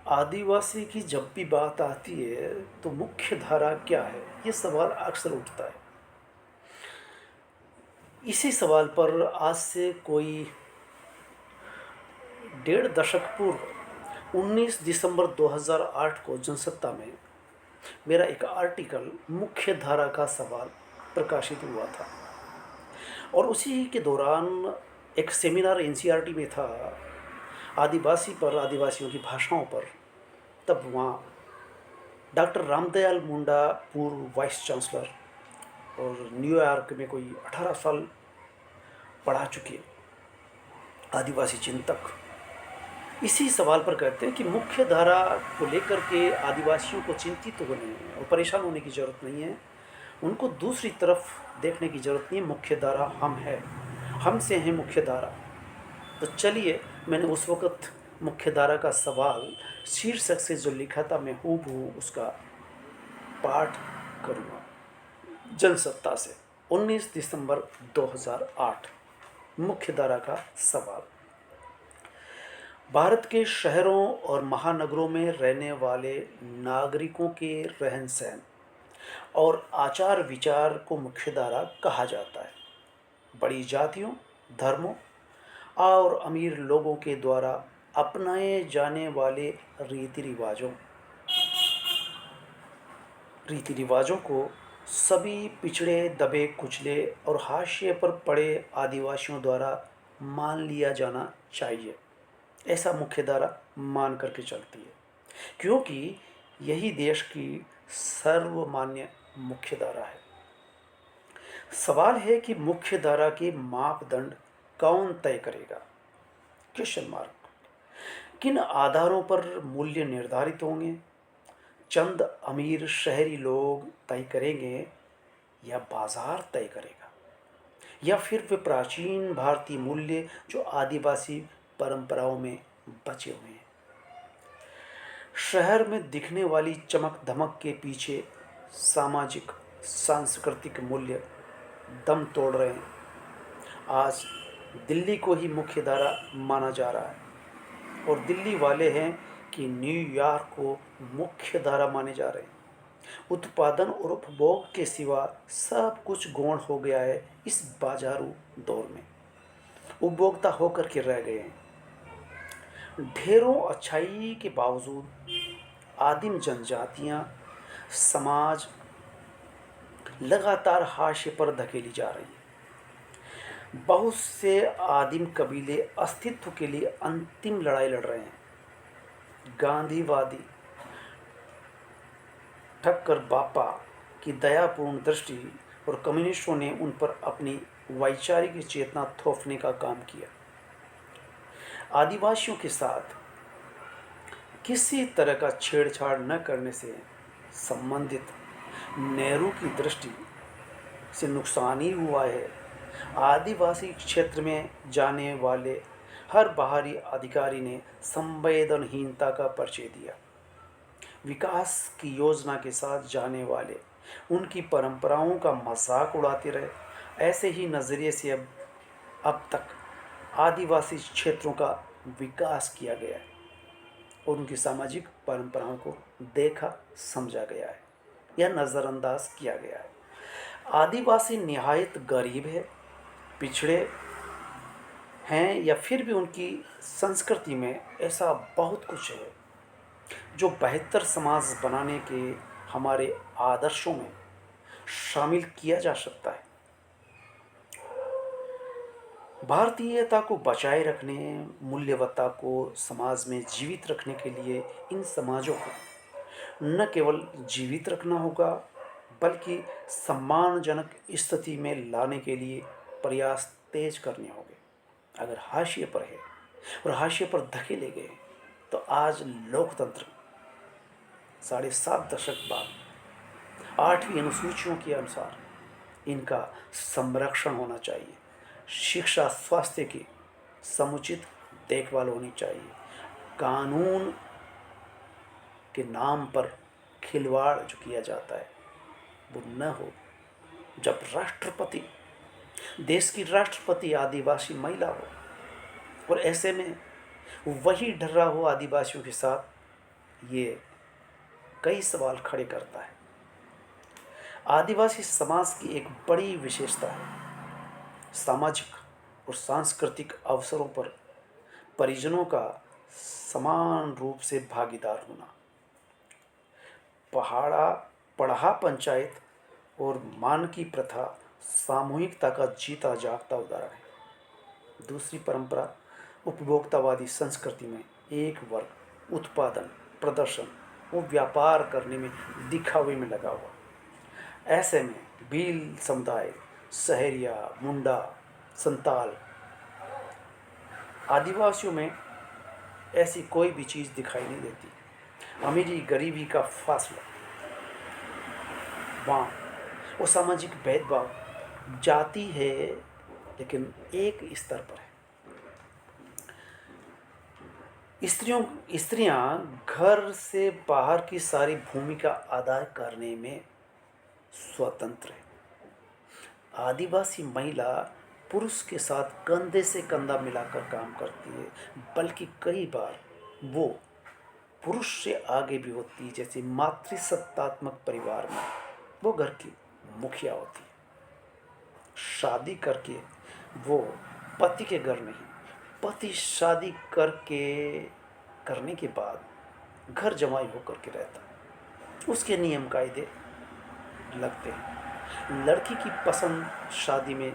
आदिवासी की जब भी बात आती है तो मुख्य धारा क्या है, ये सवाल अक्सर उठता है। इसी सवाल पर आज से कोई 1.5 दशक पूर्व 19 दिसंबर 2008 को जनसत्ता में मेरा एक आर्टिकल मुख्य धारा का सवाल प्रकाशित हुआ था। और उसी के दौरान एक सेमिनार एनसीईआरटी में था, आदिवासी पर, आदिवासियों की भाषाओं पर। तब वहाँ डॉक्टर रामदयाल मुंडा, पूर्व वाइस चांसलर और न्यूयॉर्क में कोई 18 साल पढ़ा चुके आदिवासी चिंतक, इसी सवाल पर कहते हैं कि मुख्य धारा को लेकर के आदिवासियों को चिंतित होने और परेशान होने की ज़रूरत नहीं है। उनको दूसरी तरफ देखने की ज़रूरत नहीं है। मुख्य धारा हम हैं, हमसे है मुख्य धारा। तो चलिए, मैंने उस वक़्त मुख्य धारा का सवाल शीर्षक से जो लिखा था, मैं हूबहू उसका पाठ करूँगा। जनसत्ता से 19 दिसंबर 2008, मुख्य धारा का सवाल। भारत के शहरों और महानगरों में रहने वाले नागरिकों के रहन सहन और आचार विचार को मुख्यधारा कहा जाता है। बड़ी जातियों, धर्मों और अमीर लोगों के द्वारा अपनाए जाने वाले रीति रिवाजों को सभी पिछड़े, दबे कुचले और हाशिए पर पड़े आदिवासियों द्वारा मान लिया जाना चाहिए, ऐसा मुख्यधारा मान करके चलती है, क्योंकि यही देश की सर्वमान्य मुख्यधारा है। सवाल है कि मुख्यधारा के मापदंड कौन तय करेगा? Question mark. किन आधारों पर मूल्य निर्धारित होंगे? चंद अमीर शहरी लोग तय करेंगे या बाजार तय करेगा, या फिर वे प्राचीन भारतीय मूल्य जो आदिवासी परंपराओं में बचे हुए हैं? शहर में दिखने वाली चमक धमक के पीछे सामाजिक सांस्कृतिक मूल्य दम तोड़ रहे हैं। आज दिल्ली को ही मुख्यधारा माना जा रहा है और दिल्ली वाले हैं कि न्यूयॉर्क को मुख्यधारा माने जा रहे हैं। उत्पादन और उपभोग के सिवा सब कुछ गौण हो गया है इस बाजारू दौर में। उपभोक्ता होकर के रह गए हैं। ढेरों अच्छाई के बावजूद आदिम जनजातियां, समाज लगातार हाशिए पर धकेली जा रही है। बहुत से आदिम कबीले अस्तित्व के लिए अंतिम लड़ाई लड़ रहे हैं। गांधीवादी ठक्कर बापा की दयापूर्ण दृष्टि और कम्युनिस्टों ने उन पर अपनी वैचारिक चेतना थोपने का काम किया। आदिवासियों के साथ किसी तरह का छेड़छाड़ न करने से संबंधित नेहरू की दृष्टि से नुकसान ही हुआ है। आदिवासी क्षेत्र में जाने वाले हर बाहरी अधिकारी ने संवेदनहीनता का परिचय दिया। विकास की योजना के साथ जाने वाले उनकी परंपराओं का मजाक उड़ाते रहे। ऐसे ही नज़रिए से अब तक आदिवासी क्षेत्रों का विकास किया गया है और उनकी सामाजिक परंपराओं को देखा समझा गया है या नज़रअंदाज किया गया है। आदिवासी निहायत गरीब है, पिछड़े हैं, या फिर भी उनकी संस्कृति में ऐसा बहुत कुछ है जो बेहतर समाज बनाने के हमारे आदर्शों में शामिल किया जा सकता है। भारतीयता को बचाए रखने, मूल्यवत्ता को समाज में जीवित रखने के लिए इन समाजों को न केवल जीवित रखना होगा बल्कि सम्मानजनक स्थिति में लाने के लिए प्रयास तेज करने होंगे। अगर हाशिए पर है और हाशिए पर धकेले गए तो आज लोकतंत्र 7.5 दशक बाद 8वीं अनुसूचियों के अनुसार इनका संरक्षण होना चाहिए। शिक्षा, स्वास्थ्य की समुचित देखभाल होनी चाहिए। कानून के नाम पर खिलवाड़ जो किया जाता है वो न हो। जब राष्ट्रपति, देश की राष्ट्रपति आदिवासी महिला हो और ऐसे में वही डर रहा हो आदिवासियों के साथ, ये कई सवाल खड़े करता है। आदिवासी समाज की एक बड़ी विशेषता है सामाजिक और सांस्कृतिक अवसरों पर परिजनों का समान रूप से भागीदार होना। पहाड़ा पढ़ा पंचायत और मान की प्रथा सामूहिकता का जीता जागता उदाहरण है। दूसरी परंपरा उपभोक्तावादी संस्कृति में एक वर्ग उत्पादन प्रदर्शन और व्यापार करने में दिखावे में लगा हुआ। ऐसे में भील समुदाय सहरिया मुंडा संताल आदिवासियों में ऐसी कोई भी चीज़ दिखाई नहीं देती। अमीरी गरीबी का फासला वहाँ वो सामाजिक भेदभाव जाती है लेकिन एक स्तर पर है। स्त्रियां घर से बाहर की सारी भूमिका अदा करने में स्वतंत्र है। आदिवासी महिला पुरुष के साथ कंधे से कंधा मिलाकर काम करती है, बल्कि कई बार वो पुरुष से आगे भी होती है। जैसे मातृसत्तात्मक परिवार में वो घर की मुखिया होती है। शादी करके वो पति के घर नहीं, पति शादी करने के बाद घर जमाई होकर के रहता है। उसके नियम कायदे लगते हैं। लड़की की पसंद शादी में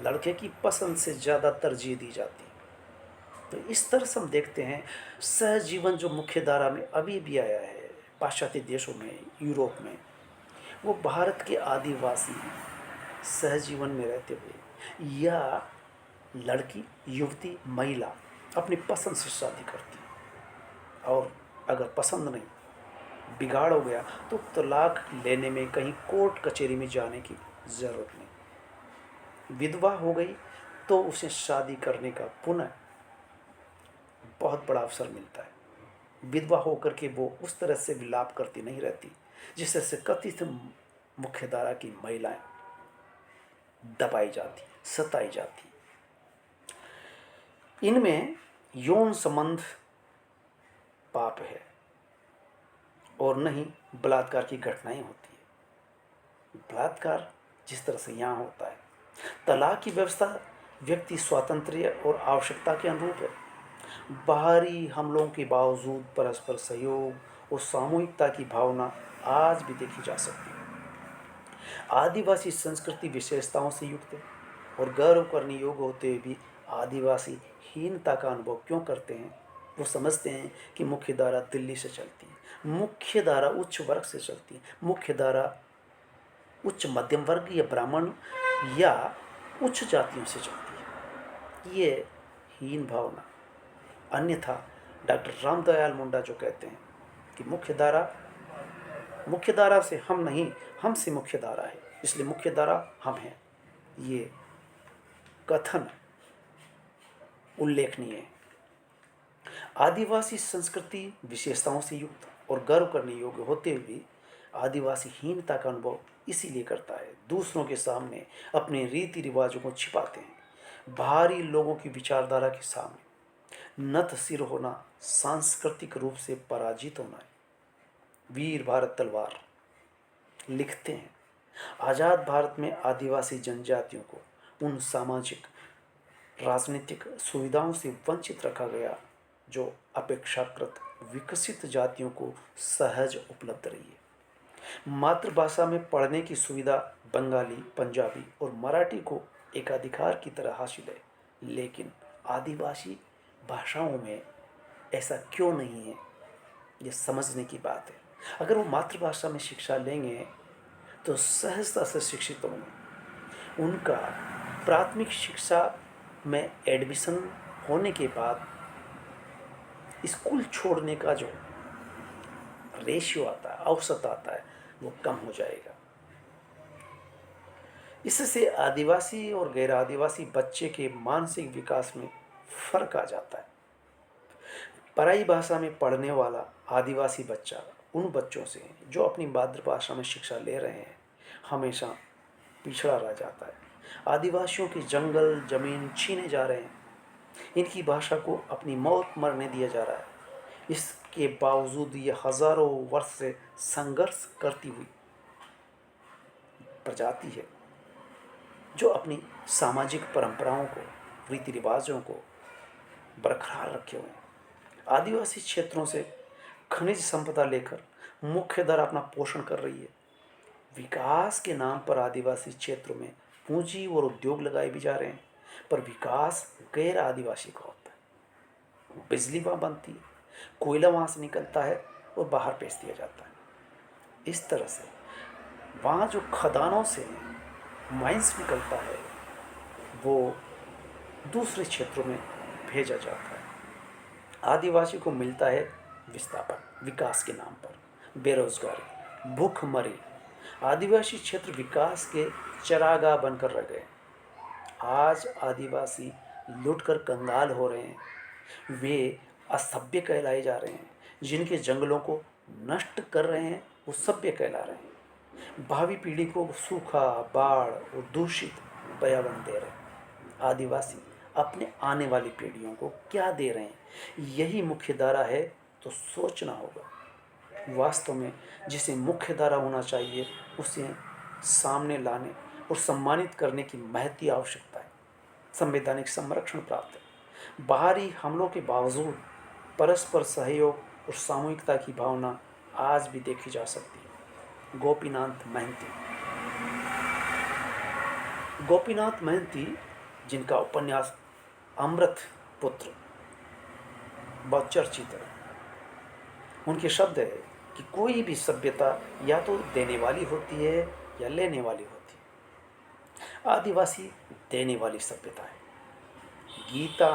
लड़के की पसंद से ज़्यादा तरजीह दी जाती है। तो इस तरह से हम देखते हैं सहजीवन जो मुख्य धारा में अभी भी आया है पाश्चात्य देशों में यूरोप में, वो भारत के आदिवासी सहजीवन में रहते हुए या लड़की युवती महिला अपनी पसंद से शादी करती है और अगर पसंद नहीं बिगाड़ हो गया तो तलाक लेने में कहीं कोर्ट कचहरी में जाने की ज़रूरत नहीं। विधवा हो गई तो उसे शादी करने का पुनः बहुत बड़ा अवसर मिलता है। विधवा होकर के वो उस तरह से विलाप करती नहीं रहती जिससे से कथित मुख्यधारा की महिलाएं दबाई जाती सताई जाती। इनमें यौन संबंध पाप है और नहीं बलात्कार की घटनाएं होती है। बलात्कार जिस तरह से यहाँ होता है, तलाक की व्यवस्था व्यक्ति स्वातंत्र्य और आवश्यकता के अनुरूप है। बाहरी हमलों के बावजूद परस्पर सहयोग और सामूहिकता की भावना आज भी देखी जा सकती है। आदिवासी संस्कृति विशेषताओं से युक्त है और गर्व करने योग्य होते हुए भी आदिवासी हीनता का अनुभव क्यों करते हैं? वो समझते हैं कि मुख्य धारा दिल्ली से चलती है, मुख्य धारा उच्च वर्ग से चलती है, मुख्य धारा उच्च मध्यम वर्ग या ब्राह्मण या उच्च जातियों से चलती है। ये हीन भावना। अन्यथा डॉक्टर रामदयाल मुंडा जो कहते हैं कि मुख्य धारा से हम नहीं, हमसे मुख्य धारा है, इसलिए मुख्य धारा हम हैं, ये कथन उल्लेखनीय है। आदिवासी संस्कृति विशेषताओं से युक्त और गर्व करने योग्य होते हुए भी आदिवासी हीनता का अनुभव इसीलिए करता है, दूसरों के सामने अपने रीति रिवाजों को छिपाते हैं। बाहरी लोगों की विचारधारा के सामने नत सिर होना सांस्कृतिक रूप से पराजित होना है। वीर भारत तलवार लिखते हैं, आज़ाद भारत में आदिवासी जनजातियों को उन सामाजिक राजनीतिक सुविधाओं से वंचित रखा गया जो अपेक्षाकृत विकसित जातियों को सहज उपलब्ध रही है। मातृभाषा में पढ़ने की सुविधा बंगाली पंजाबी और मराठी को एकाधिकार की तरह हासिल है, लेकिन आदिवासी भाषाओं में ऐसा क्यों नहीं है, ये समझने की बात है। अगर वो मातृभाषा में शिक्षा लेंगे तो सहजता से शिक्षित होंगे। उनका प्राथमिक शिक्षा में एडमिशन होने के बाद स्कूल छोड़ने का जो रेशियो आता है, औसत आता है, वो कम हो जाएगा। इससे आदिवासी और गैर आदिवासी बच्चे के मानसिक विकास में फर्क आ जाता है। पराई भाषा में पढ़ने वाला आदिवासी बच्चा उन बच्चों से जो अपनी मातृभाषा में शिक्षा ले रहे हैं हमेशा पिछड़ा रह जाता है। आदिवासियों के जंगल जमीन छीने जा रहे हैं, इनकी भाषा को अपनी मौत मरने दिया जा रहा है। इस के बावजूद ये हजारों वर्ष से संघर्ष करती हुई प्रजाति है, जो अपनी सामाजिक परंपराओं को, रीति रिवाजों को बरकरार रखे हुए हैं। आदिवासी क्षेत्रों से खनिज संपदा लेकर मुख्यधारा अपना पोषण कर रही है। विकास के नाम पर आदिवासी क्षेत्रों में पूंजी और उद्योग लगाए भी जा रहे हैं, पर विकास गैर आदिवासी का होता है। बिजली वहाँ बनती है, कोयला वहाँ से निकलता है और बाहर बेच दिया जाता है। इस तरह से वहाँ जो खदानों से माइंस निकलता है वो दूसरे क्षेत्रों में भेजा जाता है। आदिवासी को मिलता है विस्थापन, विकास के नाम पर बेरोजगारी, भूखमरी। आदिवासी क्षेत्र विकास के चरागाह बनकर रह गए। आज आदिवासी लुटकर कंगाल हो रहे हैं। वे असभ्य कहलाए जा रहे हैं। जिनके जंगलों को नष्ट कर रहे हैं वो सभ्य कहला रहे हैं। भावी पीढ़ी को सूखा, बाढ़ और दूषित पर्यावरण दे रहे हैं। आदिवासी अपने आने वाली पीढ़ियों को क्या दे रहे हैं, यही मुख्य धारा है। तो सोचना होगा वास्तव में जिसे मुख्य धारा होना चाहिए उसे सामने लाने और सम्मानित करने की महती आवश्यकता है। संवैधानिक संरक्षण प्राप्त है। बाहरी हमलों के बावजूद परस्पर सहयोग और सामूहिकता की भावना आज भी देखी जा सकती है। गोपीनाथ महंती। गोपीनाथ महंती, जिनका उपन्यास अमृत पुत्र बहुत चर्चित है, उनके शब्द है कि कोई भी सभ्यता या तो देने वाली होती है या लेने वाली होती है। आदिवासी देने वाली सभ्यता है। गीता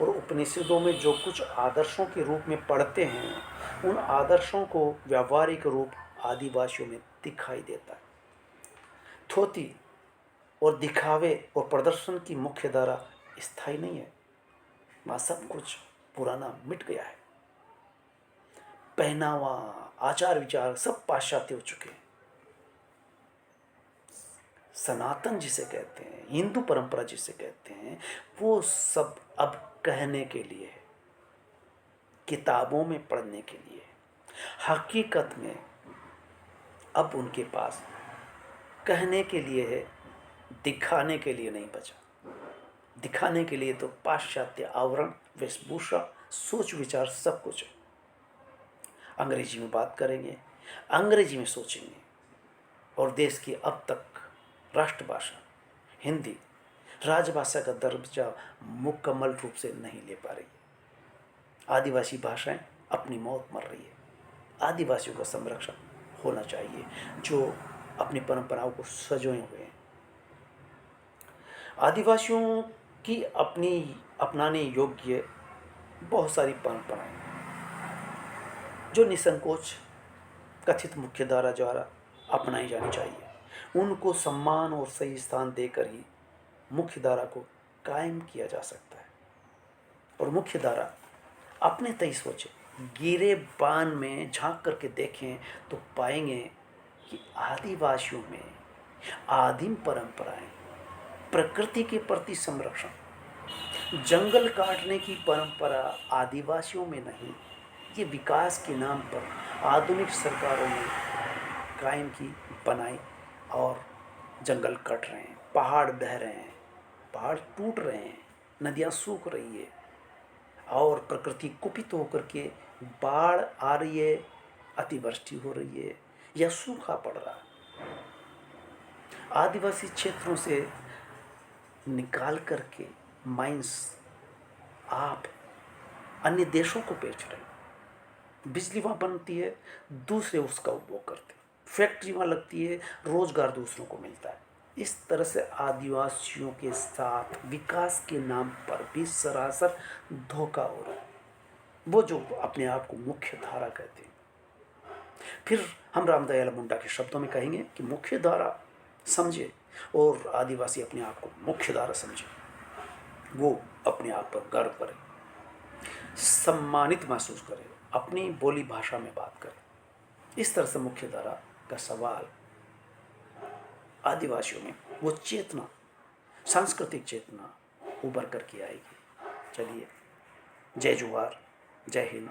और उपनिषदों में जो कुछ आदर्शों के रूप में पढ़ते हैं, उन आदर्शों को व्यावहारिक रूप आदिवासियों में दिखाई देता है। थोती और दिखावे और प्रदर्शन की मुख्य धारा स्थायी नहीं है। वहाँ सब कुछ पुराना मिट गया है। पहनावा, आचार विचार सब पाश्चात्य हो चुके हैं। सनातन जिसे कहते हैं, हिंदू परंपरा जिसे कहते हैं, वो सब अब कहने के लिए है, किताबों में पढ़ने के लिए। हकीकत में अब उनके पास कहने के लिए है, दिखाने के लिए नहीं बचा। दिखाने के लिए तो पाश्चात्य आवरण, वेशभूषा, सोच विचार सब कुछ है। अंग्रेजी में बात करेंगे, अंग्रेजी में सोचेंगे, और देश की अब तक राष्ट्रभाषा हिंदी राजभाषा का दर्जा मुकम्मल रूप से नहीं ले पा रही है। आदिवासी भाषाएं अपनी मौत मर रही है। आदिवासियों का संरक्षण होना चाहिए, जो अपनी परंपराओं को सजोए हुए हैं। आदिवासियों की अपनी अपनाने योग्य बहुत सारी परंपराएं जो निसंकोच कथित मुख्यधारा द्वारा अपनाई जानी चाहिए। उनको सम्मान और सही स्थान देकर ही मुख्यधारा को कायम किया जा सकता है। और मुख्यधारा अपने तय सोचे, गिरे बान में झांक करके देखें तो पाएंगे कि आदिवासियों में आदिम परंपराएं, प्रकृति के प्रति संरक्षण, जंगल काटने की परंपरा आदिवासियों में नहीं, ये विकास के नाम पर आधुनिक सरकारों ने कायम की, बनाई, और जंगल कट रहे हैं, पहाड़ बह रहे हैं, पहाड़ टूट रहे हैं, नदियाँ सूख रही है, और प्रकृति कुपित होकर के बाढ़ आ रही है, अतिवृष्टि हो रही है, या सूखा पड़ रहा है। आदिवासी क्षेत्रों से निकाल करके माइंस आप अन्य देशों को बेच रहे हैं। बिजली वहाँ बनती है, दूसरे उसका उपभोग करते हैं। फैक्ट्री वहाँ लगती है, रोजगार दूसरों को मिलता है। इस तरह से आदिवासियों के साथ विकास के नाम पर भी सरासर धोखा हो रहा है। वो जो अपने आप को मुख्य धारा कहते हैं। फिर हम रामदयाल मुंडा के शब्दों में कहेंगे कि मुख्य धारा समझे और आदिवासी अपने आप को मुख्य धारा समझे। वो अपने आप पर गर्व करे, सम्मानित महसूस करे, अपनी बोली भाषा में बात करे। इस तरह से मुख्य धारा का सवाल आदिवासियों में वो चेतना, सांस्कृतिक चेतना उभर कर के आएगी। चलिए, जय जोहार, जय हिंद।